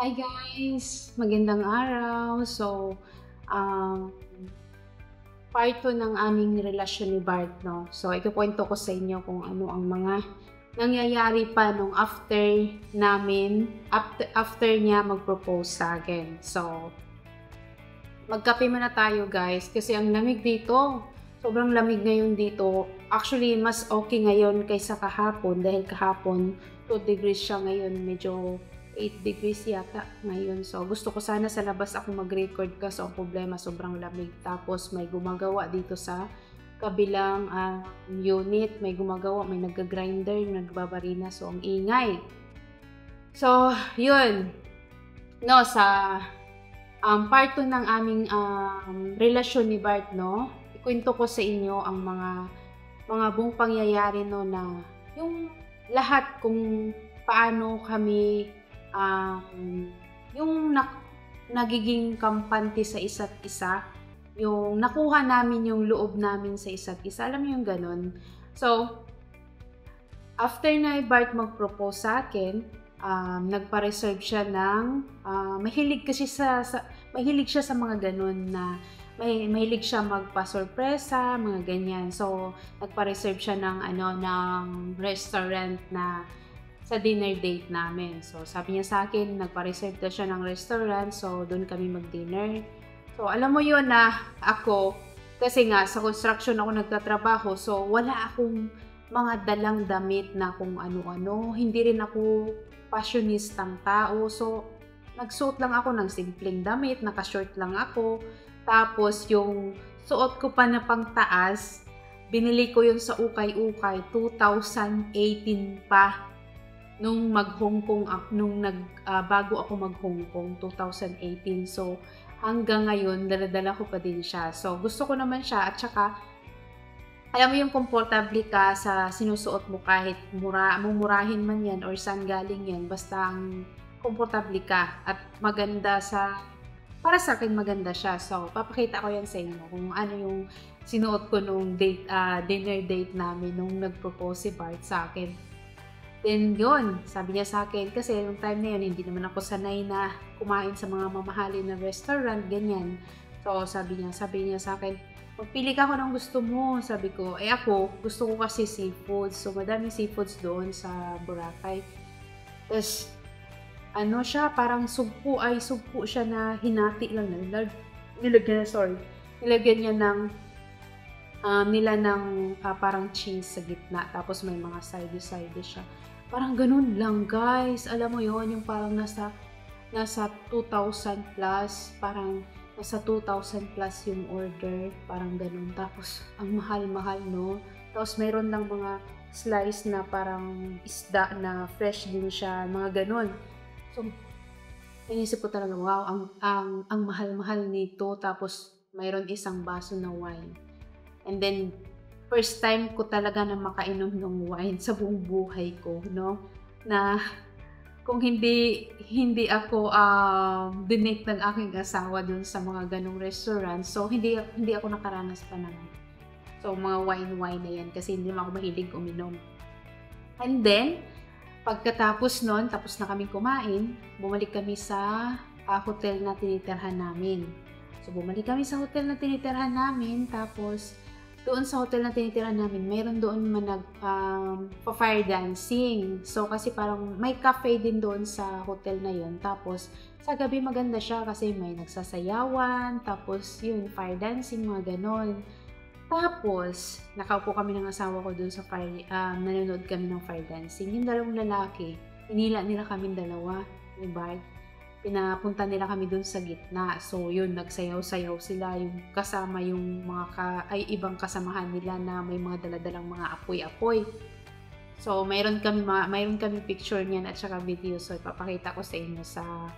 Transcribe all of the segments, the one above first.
Hi guys! Magandang araw. So, um, part 2 ng aming relasyon ni Bart, no? So, ikukuwento ko sa inyo kung ano ang mga nangyayari pa nung after niya mag-propose sa akin. So, magkape muna tayo guys kasi ang lamig dito. Sobrang lamig ngayon dito. Actually, mas okay ngayon kaysa kahapon dahil kahapon 2 degrees siya ngayon. Medyo 8 degrees yata ngayon. So, gusto ko sana sa labas ako mag-record kaso ang problema sobrang lamig. Tapos may gumagawa dito sa kabilang unit. May gumagawa, may nag-grinder, nagbabarina. So, ang ingay. So, yun. No, sa part 2 ng aming relasyon ni Bart, no? Ikwento ko sa inyo ang mga buong pangyayari no na yung lahat kung paano kami yung nagiging kampante sa isa't isa, yung nakuha namin yung loob namin sa isa't isa. Alam mo yung ganun? So, after na Bart mag-propose sa akin, nagpa-reserve siya ng mahilig siya sa mga ganun na mahilig siya magpa-sorpresa, mga ganyan. So, nagpa-reserve siya ng restaurant na sa dinner date namin. So, sabi niya sa akin, nagpa-reserve na siya ng restaurant. So, doon kami mag-dinner. So, alam mo yun na ako, kasi nga sa construction ako nagtatrabaho. So, wala akong mga dalang damit na kung ano-ano. Hindi rin ako fashionistang tao. So, nagsuot lang ako ng simpleng damit, naka-short lang ako. Tapos, yung suot ko pa na pangtaas, binili ko yun sa ukay-ukay, 2018 pa. Nung mag-Hong Kong, bago ako mag-Hong Kong, 2018. So, hanggang ngayon, dala-dala ko pa din siya. So, gusto ko naman siya at saka, alam mo yung komportable ka sa sinusuot mo kahit mumurahin man yan or saan galing yan, basta ang komportable ka at maganda para sa akin maganda siya. So, papakita ko yan sa inyo kung ano yung sinuot ko nung dinner date namin nung nag-propose si Bart sa akin. Then yun, sabi niya sa akin, kasi yung time na yun, hindi naman ako sanay na kumain sa mga mamahalin na restaurant, ganyan. So, sabi niya sa akin, magpili ka kung anong gusto mo. Sabi ko, ako, gusto ko kasi seafoods. So, madaming seafoods doon sa Boracay. Tapos, parang sugpo siya na hinati lang. Nilagyan niya ng parang cheese sa gitna. Tapos, may mga side siya. Parang ganun lang, guys. Alam mo yon yung parang nasa 2,000 plus. Parang nasa 2,000 plus yung order, parang ganun. Tapos, ang mahal-mahal, no? Tapos, mayroon lang mga slice na parang isda na fresh din siya, mga ganun. So, inisip ko talaga, wow, ang mahal-mahal nito. Tapos, mayroon isang baso na wine. And then, first time ko talaga na makainom ng wine sa buong buhay ko, no? Na kung hindi ako dinate ng aking asawa dun sa mga ganong restaurant, so hindi ako nakaranas pa naman. So mga wine na yan kasi hindi naman ako mahilig uminom. And then, pagkatapos nun, tapos na kaming kumain, bumalik kami sa hotel na tinitirhan namin. So bumalik kami sa hotel na tinitirhan namin, tapos doon sa hotel na tinitirahan namin, mayroon doon pa-fire dancing. So, kasi parang may cafe din doon sa hotel na yun. Tapos, sa gabi maganda siya kasi may nagsasayawan. Tapos, yun, fire dancing, mga ganon. Tapos, nakaupo kami ng asawa ko doon sa nanonood kami ng fire dancing. Yung dalawang lalaki, hinila nila kaming dalawa ni Bart. Pinapunta nila kami dun sa gitna. So, yun, nagsayaw-sayaw sila. Yung kasama yung ibang kasamahan nila na may mga daladalang mga apoy-apoy. So, mayroon kami picture niyan at saka video. So, ipapakita ko sa inyo sa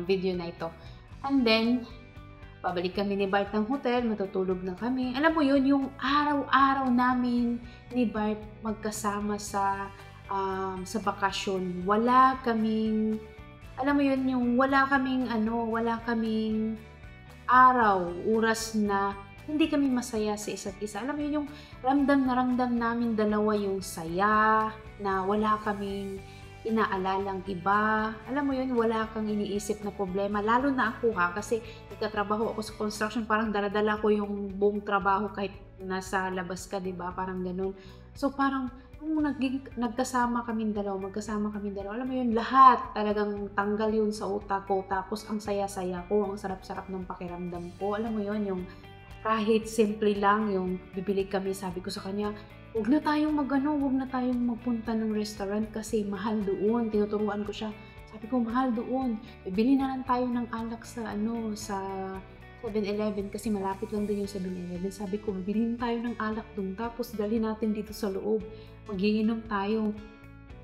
video na ito. And then, pabalik kami ni Bart ng hotel, matutulog na kami. Alam mo yun, yung araw-araw namin ni Bart magkasama sa bakasyon. Wala kaming araw, oras na hindi kami masaya sa isa't isa. Alam mo yun, yung ramdam na ramdam namin dalawa yung saya, na wala kaming inaalalang iba. Alam mo yun, wala kang iniisip na problema. Lalo na ako ha, kasi nagtatrabaho ako sa construction, parang dala-dala ko yung buong trabaho kahit nasa labas ka, 'di ba? Parang gano'n. So parang nung nagkasama kaming dalawa, magkasama kaming dalawa, alam mo yun, lahat talagang tanggal yun sa utak ko. Tapos ang saya-saya ko, ang sarap-sarap ng pakiramdam ko. Alam mo yun, yung kahit simple lang yung bibili kami, sabi ko sa kanya, "Huwag na tayong mag-ano, huwag na tayong magpunta ng restaurant kasi mahal doon." Tinuturuan ko siya. Sabi ko, "Mahal doon. Bibili na lang tayo ng alak sa ano, sa 7-Eleven kasi malapit lang din yung 7-Eleven." Sabi ko, "Bibili tayo ng alak doon tapos dalhin natin dito sa loob. Magiinom tayo."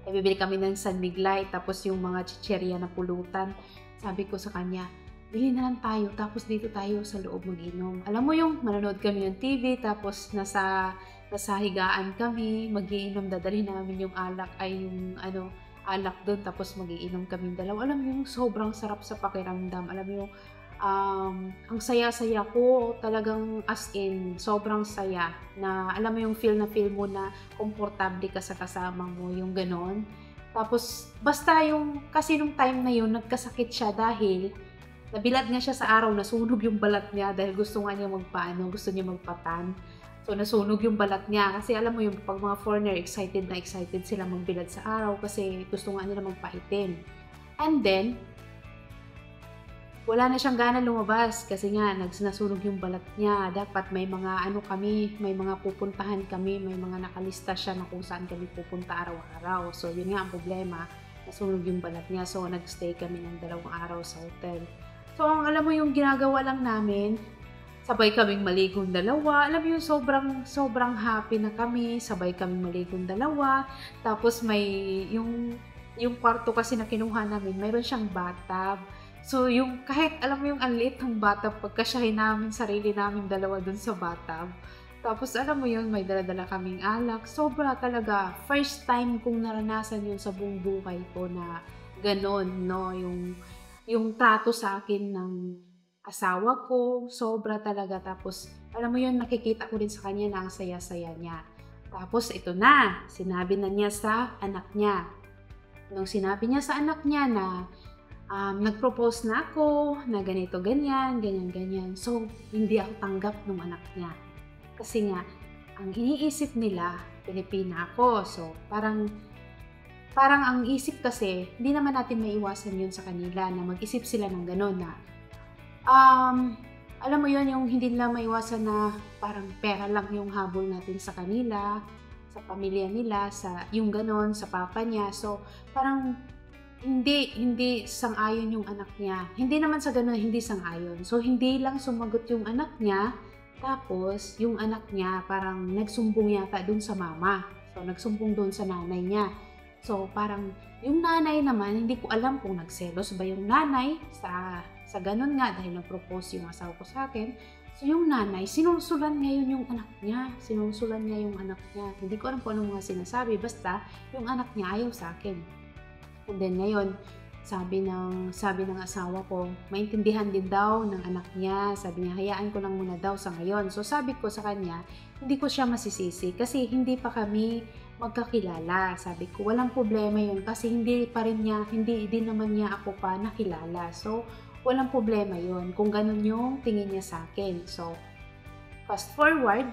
Eh, bibili kami ng San Miglay tapos yung mga chichirya na pulutan. Sabi ko sa kanya, "Bili na lang tayo tapos dito tayo sa loob mag-inom." Alam mo yung manonood kami ng TV tapos nasa higaan kami, magiinom, dadalhin namin yung alak ay yung ano, alak do'n tapos magiinom kaming dalawa. Alam mo yung sobrang sarap sa pakiramdam. Alam mo yung, ang saya-saya ko talagang as in sobrang saya na alam mo yung feel na feel mo na komportable ka sa kasama mo, yung gano'n. Tapos basta yung kasi nung time na yun nagkasakit siya dahil nabilad nga siya sa araw, nasunog yung balat niya dahil gusto nga niya magpaano, gusto niya magpa-tan. So, nasunog yung balat niya kasi alam mo yung 'pag mga foreigner excited na excited sila magbilad sa araw kasi gusto nga nila magpaitim. And then, wala na siyang gana lumabas kasi nga nasunog yung balat niya. Dapat may mga ano kami, may mga pupuntahan kami, may mga nakalista siya na kung saan kami pupunta araw-araw. So, yun nga ang problema, nasunog yung balat niya. So, nag-stay kami ng 2 araw sa hotel. So, ang alam mo yung ginagawa lang namin, sabay kaming maligong dalawa. Alam mo yung sobrang happy na kami, sabay kaming maligong dalawa. Tapos may yung kwarto kasi na kinuha namin, mayroon siyang bathtub. So, yung kahit alam mo yung ang liit ng bathtub, pagkasyahin namin sarili namin dalawa dun sa bathtub. Tapos alam mo yun, may dala-dala kaming alak. Sobra talaga. First time kong naranasan yun sa buong buhay ko na gano'n, no? Yung trato sa akin ng asawa ko, sobra talaga. Tapos, alam mo yun, nakikita ko rin sa kanya na ang saya-saya niya. Tapos, ito na, sinabi na niya sa anak niya. Nung sinabi niya sa anak niya na nag-propose na ako, na ganito, ganyan, ganyan, ganyan. So, hindi ako tanggap ng anak niya. Kasi nga, ang iniisip nila, Pilipina ako. So, parang ang isip kasi, hindi naman natin maiwasan yun sa kanila na mag-isip sila ng gano'n na, alam mo yun, yung hindi nila maiwasan na parang pera lang yung habol natin sa kanila, sa pamilya nila, sa yung gano'n, sa papa niya. So, parang hindi sang-ayon yung anak niya. Hindi naman sa gano'n, hindi sang-ayon. So, hindi lang sumagot yung anak niya, tapos yung anak niya parang nagsumbong yata dun sa mama. So, nagsumbong dun sa nanay niya. So, parang yung nanay naman, hindi ko alam kung nagselos ba yung nanay sa ganun nga dahil nag-propose yung asawa ko sa akin. So, yung nanay, sinusulan ngayon yung anak niya. Sinusulan niya yung anak niya. Hindi ko alam kung anong mga sinasabi. Basta, yung anak niya ayaw sa akin. And then ngayon, sabi ng asawa ko, maintindihan din daw ng anak niya. Sabi niya, hayaan ko lang muna daw sa ngayon. So sabi ko sa kanya, hindi ko siya masisisi kasi hindi pa kami magkakilala. Sabi ko, walang problema yun kasi hindi din naman niya ako pa nakilala. So, walang problema yun kung ganun yung tingin niya sa akin. So, fast forward,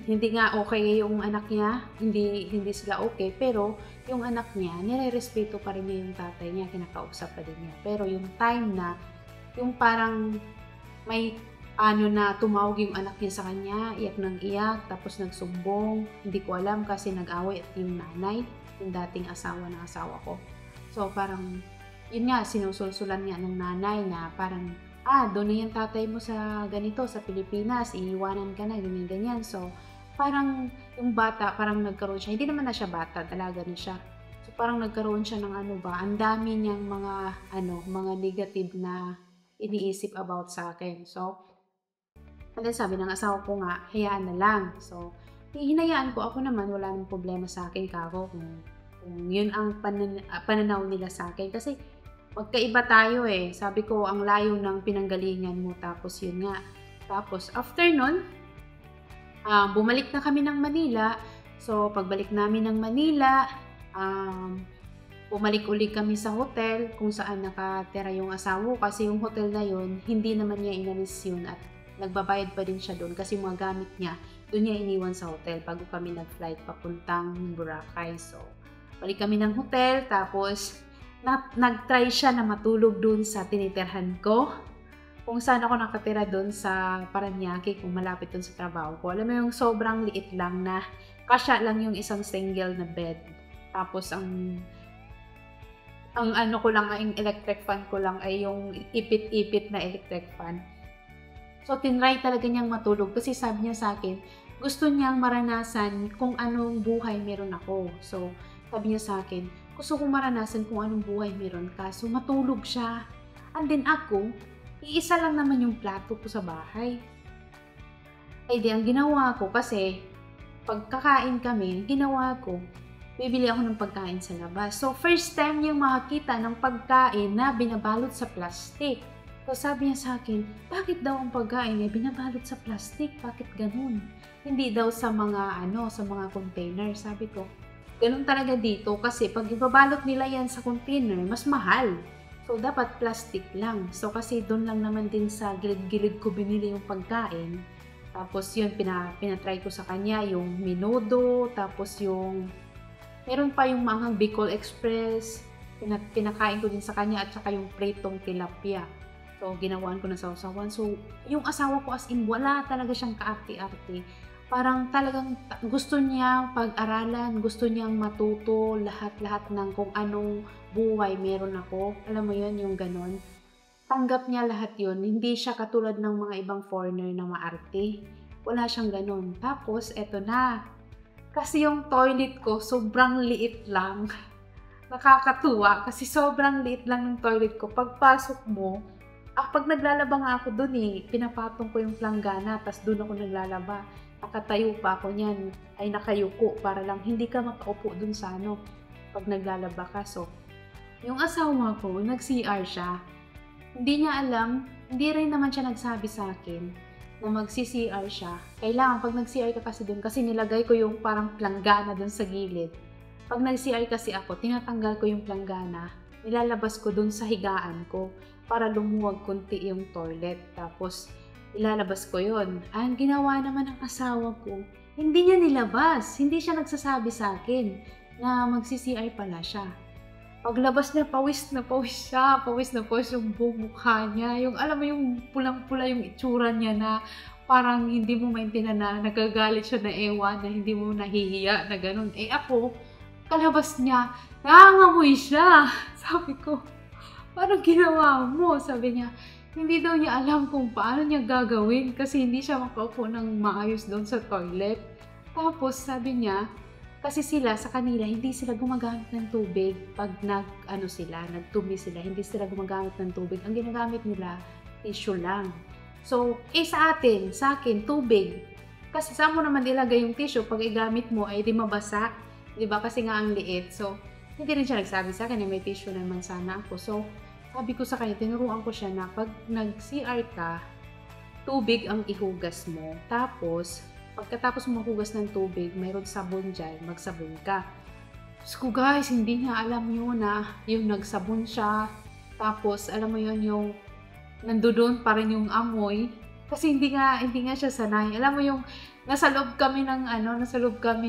hindi nga okay yung anak niya, hindi sila okay, pero yung anak niya, nire-respeto pa rin niya yung tatay niya, kinakausap pa din niya. Pero yung time na, yung parang may na tumawag yung anak niya sa kanya, iyak ng iyak, tapos nagsumbong, hindi ko alam kasi nag-away at yung nanay, yung dating asawa ng asawa ko. So parang, yun nga, sinusulsulan nga ng nanay na parang, doon na yung tatay mo sa ganito, sa Pilipinas, iiwanan ka na, ganyan-ganyan. So, parang yung bata, parang nagkaroon siya, hindi naman na siya bata, dalaga na siya. So, parang nagkaroon siya ng ang dami niyang mga negative na iniisip about sa akin. So, and then sabi ng asawa ko nga, hayaan na lang. So, hinayaan ko, ako naman, wala nang problema sa akin, kako, kung yun ang pananaw nila sa akin. Kasi, magkaiba tayo eh. Sabi ko, ang layo ng pinanggalingan mo. Tapos yun nga. Tapos after nun, bumalik na kami ng Manila. So pagbalik namin ng Manila, bumalik uli kami sa hotel kung saan nakatira yung asawa ko kasi yung hotel na yun, hindi naman niya inalis yun at nagbabayad pa din siya doon kasi mga gamit niya, doon niya iniwan sa hotel bago kami nag-flight papuntang Boracay. So, balik kami ng hotel tapos nag-try siya na matulog doon sa tinitirhan ko. Kung saan ako nakatira doon sa Parañaque kung malapit doon sa trabaho ko. Alam mo yung sobrang liit lang na kasya lang yung isang single na bed. Tapos ang ano ko lang, ang electric fan ko lang ay yung ipit-ipit na electric fan. So, tinry talaga niyang matulog kasi sabi niya sa akin, gusto niyang maranasan kung anong buhay meron ako. So, sabi niya sa akin, gusto kong maranasan kung anong buhay meron ka. So, matulog siya. And then ako, iisa lang naman yung plato ko sa bahay. Ay di, ang ginawa ko kasi, pagkakain kami, ginawa ko, bibili ako ng pagkain sa labas. So, first time yung makakita ng pagkain na binabalot sa plastic. So, sabi niya sa akin, bakit daw ang pagkain ay binabalot sa plastic? Bakit ganun? Hindi daw sa mga, sa mga container. Sabi ko, ganun talaga dito kasi pag ibabalot nila yan sa container, mas mahal. So, dapat plastic lang. So, kasi doon lang naman din sa gilid-gilid ko binili yung pagkain. Tapos, yun, pinatry ko sa kanya yung Minodo, tapos yung meron pa yung mga Bicol Express, pinakain ko din sa kanya at saka yung pritong tilapia. So, ginawaan ko na sausawan. So, yung asawa ko as in, wala talaga siyang kaarte-arte. Parang talagang gusto niya pag-aralan, gusto niyang matuto lahat-lahat ng kung anong buhay meron ako. Alam mo yun, yung ganon. Tanggap niya lahat yun. Hindi siya katulad ng mga ibang foreigner na maarte. Wala siyang ganon. Tapos, eto na. Kasi yung toilet ko, sobrang liit lang. Nakakatuwa kasi sobrang liit lang ng toilet ko. Pagpasok mo, pag naglalaba nga ako dun pinapatong ko yung planggana, tas dun ako naglalaba. Nakatayo pa ako niyan, ay nakayuko para lang hindi ka makaupo dun sa pag naglalaba ka. So, yung asawa ko, nag-CR siya. Hindi niya alam, hindi rin naman siya nagsabi sa akin na mag-CR siya. Kailangan pag nag-CR ka kasi dun, kasi nilagay ko yung parang planggana dun sa gilid. Pag nag-CR kasi ako, tinatanggal ko yung planggana, nilalabas ko dun sa higaan ko para lumuwag konti yung toilet. Tapos, ilalabas ko yon. Ang ginawa naman ng asawa ko, hindi niya nilabas. Hindi siya nagsasabi sa akin na mag-CR pala siya. Paglabas niya, pawis na pawis siya. Pawis na pawis yung buong mukha niya. Yung, alam mo, yung pulang-pula yung itsura niya na parang hindi mo maintindihan na nagagalit siya na ewan, na hindi mo nahihiya na ganun. Ako, kalabas niya, nangangamoy siya. Sabi ko, parang ginawa mo? Sabi niya, hindi daw niya alam kung paano niya gagawin kasi hindi siya makaupo ng maayos doon sa toilet. Tapos sabi niya, kasi sila sa kanila, hindi sila gumagamit ng tubig pag nagtumi sila, hindi sila gumagamit ng tubig. Ang ginagamit nila, tissue lang. So, sa akin, tubig. Kasi saan mo naman ilagay yung tissue pag igamit mo ay di mabasa. Diba? Kasi nga ang liit. So, hindi rin siya nagsabi sa akin na may tissue naman sana ako. So, sabi ko sa kanya, tinuruan ko siya na pag nag-CR ka, tubig ang ihugas mo. Tapos, pagkatapos mo mahugas ng tubig, mayroon sabon dyan, magsabon ka. So guys, hindi niya alam yun na yung nagsabon siya. Tapos, alam mo yun, yung nandoon pa rin yung amoy. Kasi hindi nga siya sanay. Alam mo yung nasa loob kami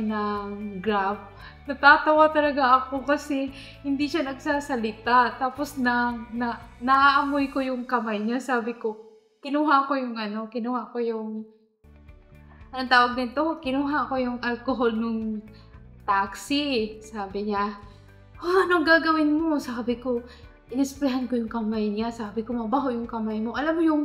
ng Grab. Natatawa talaga ako kasi hindi siya nagsasalita. Tapos naaamoy ko yung kamay niya. Sabi ko, kinuha ko yung anong tawag nito? Kinuha ko yung alcohol nung taxi. Sabi niya, anong gagawin mo? Sabi ko, inisprayan ko yung kamay niya. Sabi ko, mabaho yung kamay mo. Alam mo yung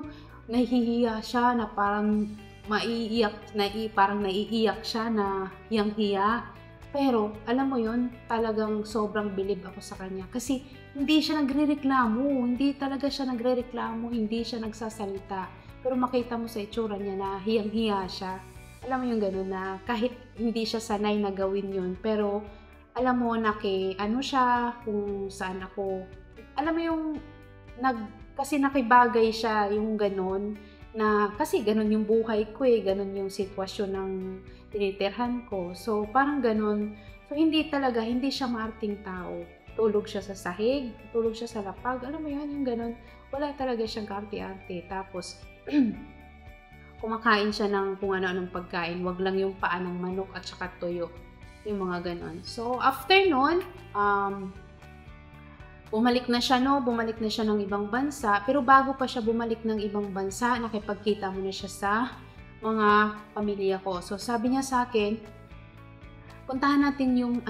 nahihiya siya na parang parang naiiyak siya na hiyang-hiya. Pero, alam mo yon, talagang sobrang bilib ako sa kanya. Kasi, hindi siya nagre-reklamo. Hindi talaga siya nagre-reklamo. Hindi siya nagsasalita. Pero makita mo sa itsura niya na hiyang-hiya siya. Alam mo yung gano'n na kahit hindi siya sanay na gawin yun. Pero, alam mo na siya, kung saan ako. Alam mo yung, kasi nakibagay siya yung gano'n. Na kasi ganun yung buhay ko ganun yung sitwasyon ng tinitirhan ko. So, parang ganun. So, hindi siya maarting tao. tutulog siya sa sahig, tutulog siya sa lapag, alam mo yun, yung ganun. Wala talaga siyang kaarte-arte. Tapos, kumakain siya ng kung ano-anong pagkain, wag lang yung paa ng manok at saka tuyo, yung mga ganon. So, after nun, bumalik na siya, no? Bumalik na siya ng ibang bansa. Pero bago pa siya bumalik ng ibang bansa, nakipagkita muna siya sa mga pamilya ko. So, sabi niya sa akin, puntahan natin yung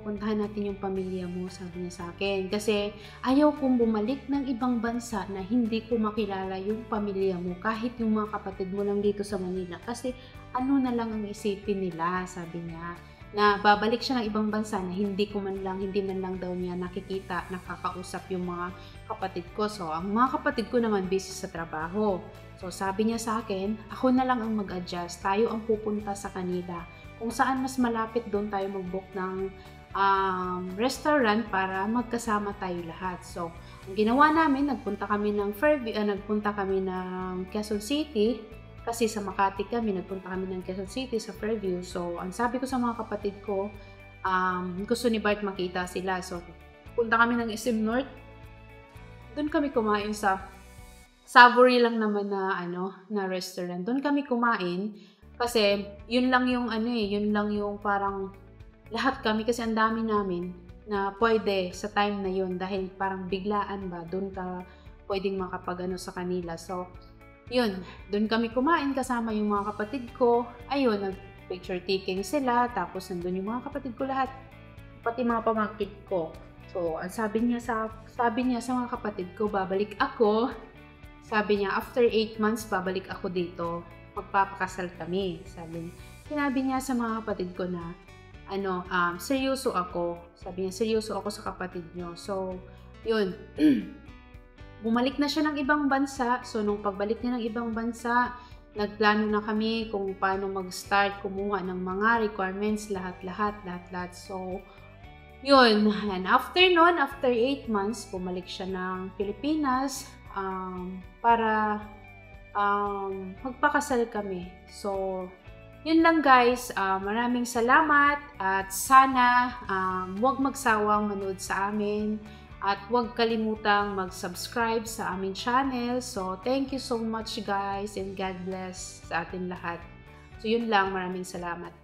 puntahan natin yung pamilya mo, sabi niya sa akin. Kasi ayaw kong bumalik ng ibang bansa na hindi ko makilala yung pamilya mo, kahit yung mga kapatid mo lang dito sa Manila. Kasi ano na lang ang isipin nila, sabi niya. Na babalik siya ng ibang bansa na hindi man lang daw niya nakikita, nakakausap yung mga kapatid ko. So, ang mga kapatid ko naman busy sa trabaho. So, sabi niya sa akin, ako na lang ang mag-adjust. Tayo ang pupunta sa kanila. Kung saan mas malapit, doon tayo mag-book ng restaurant para magkasama tayo lahat. So, ang ginawa namin, nagpunta kami ng Quezon City. Kasi sa Makati kami, nagpunta kami ng Quezon City sa Fairview. So, ang sabi ko sa mga kapatid ko, gusto ni Bart makita sila. So, punta kami ng SM North. Doon kami kumain sa Savory lang naman na restaurant. Doon kami kumain kasi yun lang yung parang lahat kami, kasi ang dami namin na pwede sa time na yun dahil parang biglaan ba, doon ka pwedeng makapag sa kanila. So, yun, doon kami kumain kasama yung mga kapatid ko. Ayun, nag-picture taking sila. Tapos nandun yung mga kapatid ko lahat. Pati mga pamangkin ko. So, ang sabi niya sa mga kapatid ko, babalik ako. Sabi niya, after 8 months, babalik ako dito. Magpapakasal kami. Sinabi niya sa mga kapatid ko na, seryoso ako. Sabi niya, seryoso ako sa kapatid niyo. So, yun. Bumalik na siya ng ibang bansa. So, nung pagbalik niya ng ibang bansa, nagplano na kami kung paano mag-start kumuha ng mga requirements, lahat. So, yun. And after 8 months, bumalik siya ng Pilipinas para magpakasal kami. So, yun lang guys. Maraming salamat at sana huwag magsawang manood sa amin. At huwag kalimutang mag-subscribe sa aming channel. So, thank you so much guys and God bless sa atin lahat. So, yun lang. Maraming salamat.